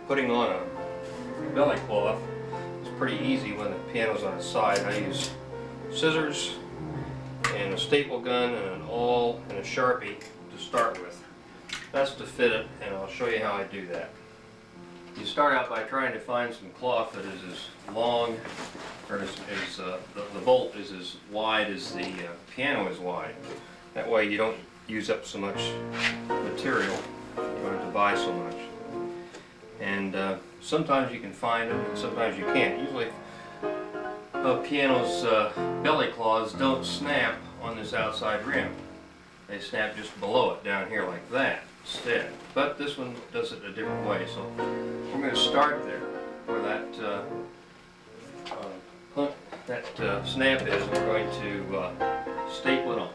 putting on a belly cloth is pretty easy when the piano's on its side. I use scissors and a staple gun and an awl and a Sharpie to start with. That's to fit it, and I'll show you how I do that. You start out by trying to find some cloth that is as long, or the bolt is as wide as the piano is wide. That way you don't use up so much material. You don't have to buy so much. And sometimes you can find them, and sometimes you can't. Usually a piano's belly cloths don't snap on this outside rim. They snap just below it, down here like that instead. But this one does it a different way. So we're going to start there where that snap is, and we're going to staple it on.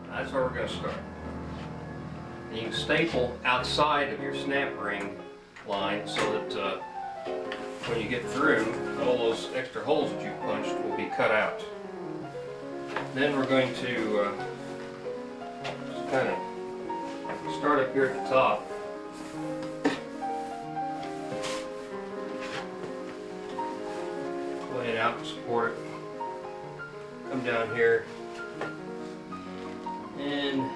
That's where we're going to start. And you can staple outside of your snap ring line so that when you get through, all those extra holes that you punched will be cut out. Then we're going to just kind of start up here at the top. Lay it out to support it. Come down here, and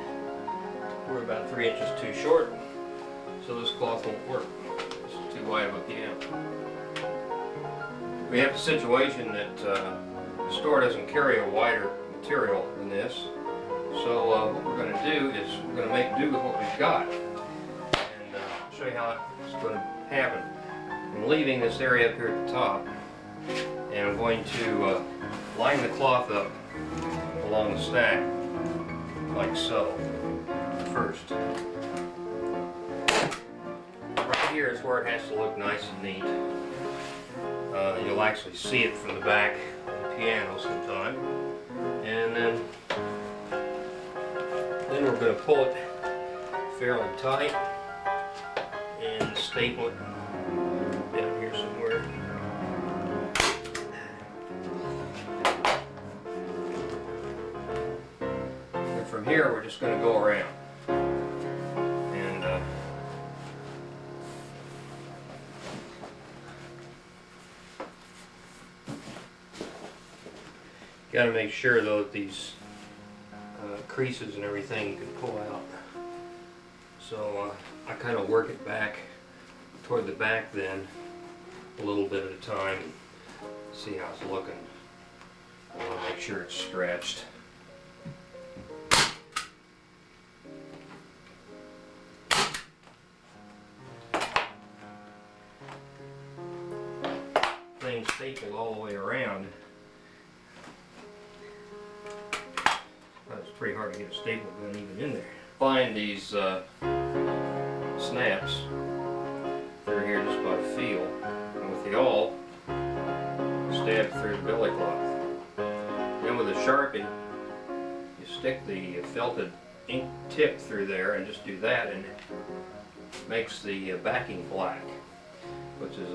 we're about 3 inches too short, so this cloth won't work. It's too wide of a piano. We have a situation that the store doesn't carry a wider material than this, so what we're going to do is we're going to make do with what we've got, and I'll show you how it's going to happen. I'm leaving this area up here at the top, and I'm going to line the cloth up along the stack like so first. Right here is where it has to look nice and neat. You'll actually see it from the back of the piano sometime. And then we're going to pull it fairly tight and staple it down here somewhere. And from here we're just going to go around. Got to make sure though that these creases and everything you can pull out. So I kind of work it back toward the back then, a little bit at a time, and see how it's looking. I want to make sure it's stretched. Thing stapled all the way around. It's pretty hard to get a staple gun even in there. Find these snaps. They're here just by feel. And with the awl, stab through the belly cloth. Then with a Sharpie, you stick the felted ink tip through there and just do that, and it makes the backing black, which is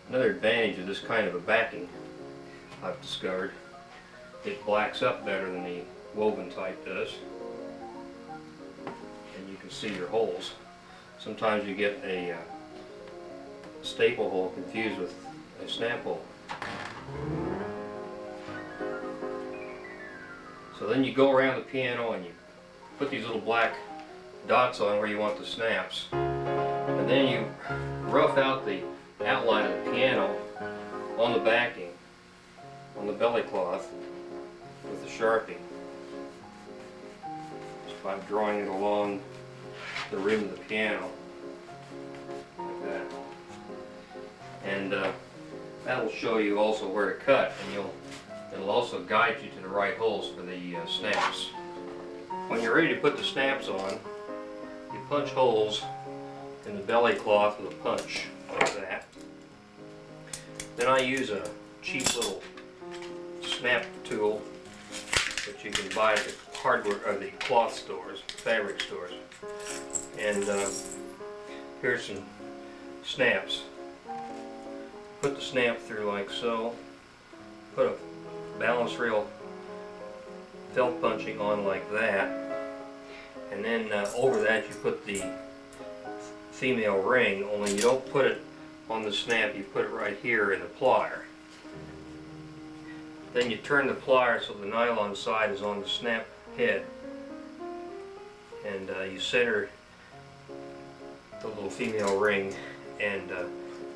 another advantage of this kind of a backing I've discovered. It blacks up better than the woven type does, and you can see your holes. Sometimes you get a staple hole confused with a snap hole. So then you go around the piano and you put these little black dots on where you want the snaps, and then you rough out the outline of the piano on the backing, on the belly cloth, with the Sharpie, just by drawing it along the rim of the piano like that. And that'll show you also where to cut, and it'll also guide you to the right holes for the snaps. When you're ready to put the snaps on, you punch holes in the belly cloth with a punch like that. Then I use a cheap little snap tool that you can buy at the hardware or the cloth stores, fabric stores. And here's some snaps. Put the snap through like so. Put a balance rail felt punching on like that. And then over that you put the female ring, only you don't put it on the snap, you put it right here in the plier. Then you turn the plier so the nylon side is on the snap head, and you center the little female ring, and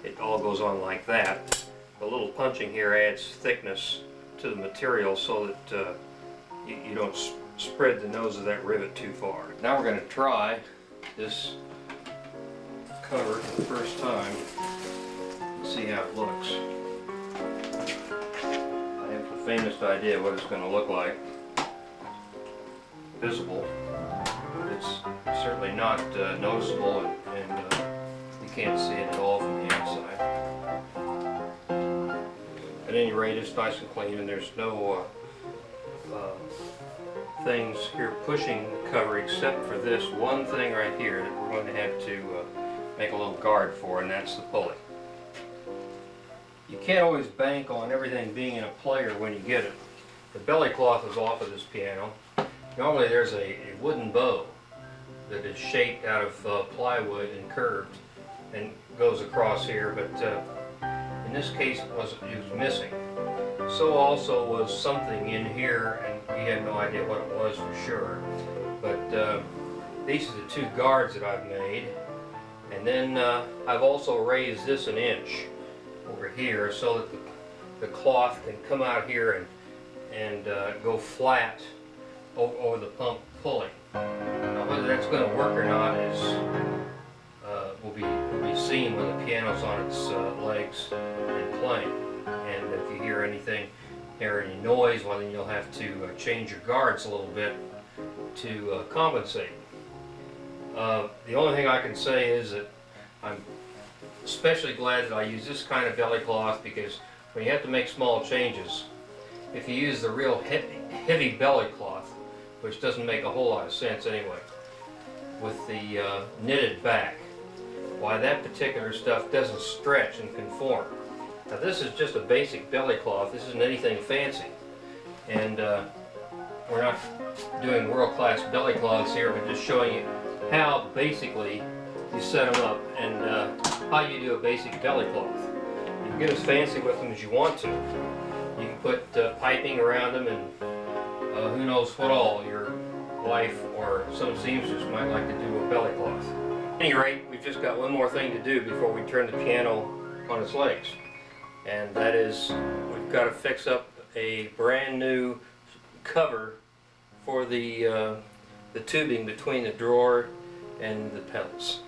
it all goes on like that. The little punching here adds thickness to the material so that you don't spread the nose of that rivet too far. Now we're going to try this cover for the first time and see how it looks. I have the faintest idea what it's going to look like. Visible. It's certainly not noticeable, and you can't see it at all from the outside. At any rate, it's nice and clean, and there's no things here pushing the cover except for this one thing right here that we're going to have to make a little guard for, and that's the pulley. You can't always bank on everything being in a player when you get it. The belly cloth is off of this piano. Normally there's a wooden bow that is shaped out of plywood and curved and goes across here, but in this case it was missing. So also was something in here, and we had no idea what it was for sure. But these are the two guards that I've made, and then I've also raised this an inch over here so that the cloth can come out here and go flat over the pump pulley. Now, whether that's going to work or not is will be seen when the piano's on its legs and playing. And if you hear any noise, well, then you'll have to change your guards a little bit to compensate. The only thing I can say is that I'm especially glad that I use this kind of belly cloth, because when you have to make small changes, if you use the real heavy belly cloth, which doesn't make a whole lot of sense anyway, with the knitted back, why that particular stuff doesn't stretch and conform. Now this is just a basic belly cloth, this isn't anything fancy, and we're not doing world-class belly cloths here, but just showing you how basically you set them up and how you do a basic belly cloth. You can get as fancy with them as you want to. You can put piping around them and who knows what all your wife or some seamstress might like to do a belly cloth. At any rate, we've just got one more thing to do before we turn the piano on its legs. And that is, we've got to fix up a brand new cover for the tubing between the drawer and the pedals.